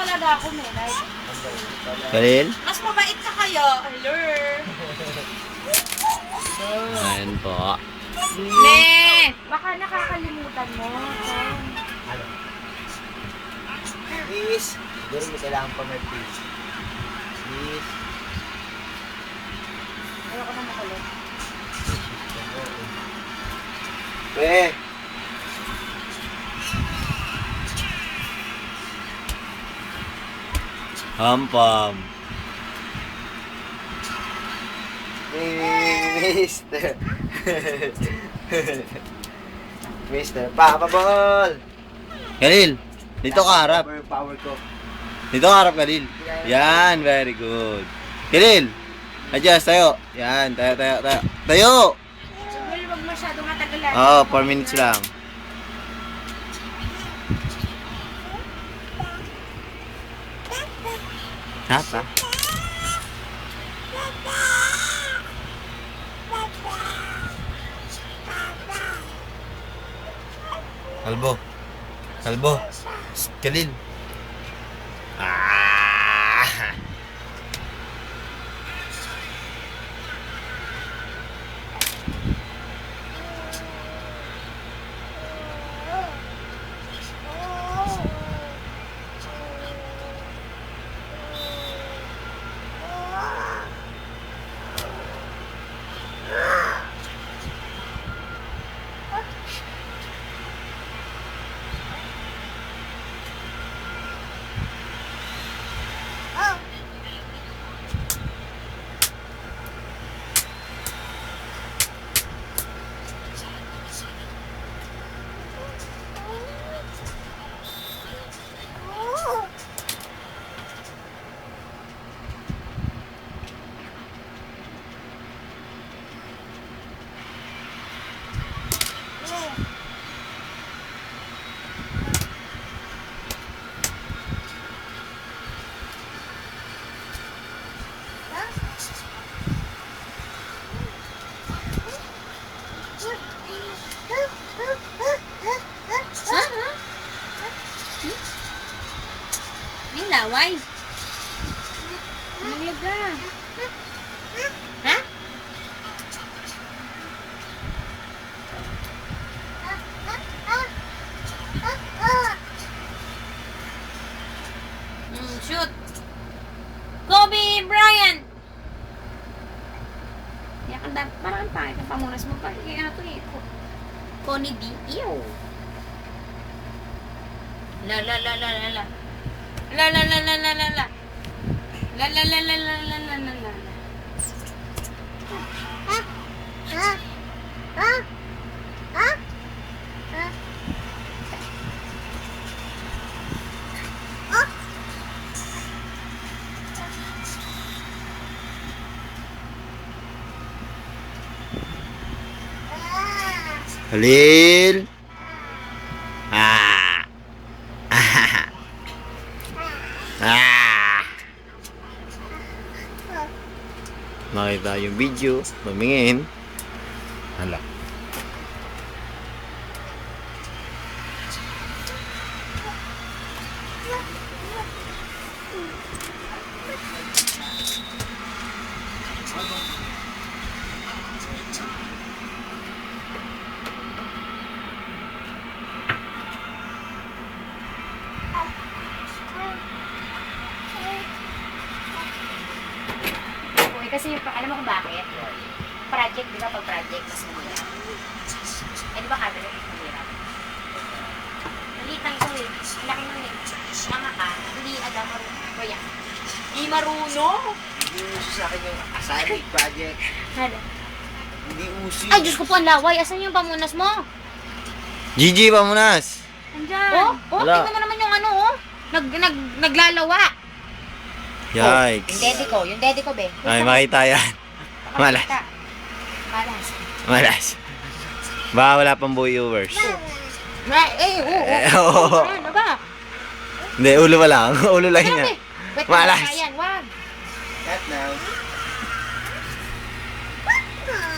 talaga ako, Melay. Kalil? Mas mabait ka kayo. Hello. Ayan po. Ne! Baka nakakalimutan mo. Ano? Please. Siguro may kailangan pa may please. Please. Ayoko na makulit. Pre. Hampam. Mister. Mister. Papa Ball. Kalil, dito ka harap. Power ko. Dito ka harap, Kalil. Yan, very good. Kalil, adjust, tayo. Yan, tayo. Tayo! Huwag masyado matagalan. Oo, 4 minutes lang. Hapa. Kalbo. Kalil. Ah! Yung laway. Nalaga. Ha? Shoot. Kobe Bryant. Parang ang pangit ang pamunas mo. Kaya ano to eh. Connie D. Ew. La. La. Kalil. Ah. Makita yung video, pamingin. Hala. Kasi alam mo kung bakit? Project, di ba? Pag project, mas mahirap. Eh, di ba cabinet mas mahirap? Maliit lang ito eh. Ang laki nun eh. Tama ka, hindi agad marunong. Kuya, hindi marunong? Hindi uso sa akin yung assignment project. Ano? Hindi uso. Ay, Diyos ko po, ang laway. Asan yung pamunas mo? Gigi, pamunas. Andyan. Oh, Wala. tingnan mo naman yung ano, oh. Naglalawa. Yikes. Yung daddy ko, be. Ay, makita yan. Malas. Malas. Baka wala pang viewers. Oo. Ano ba? Hindi, ulo pa lang. Ulo lang niya. Wait, Malas. Wag. Cut now.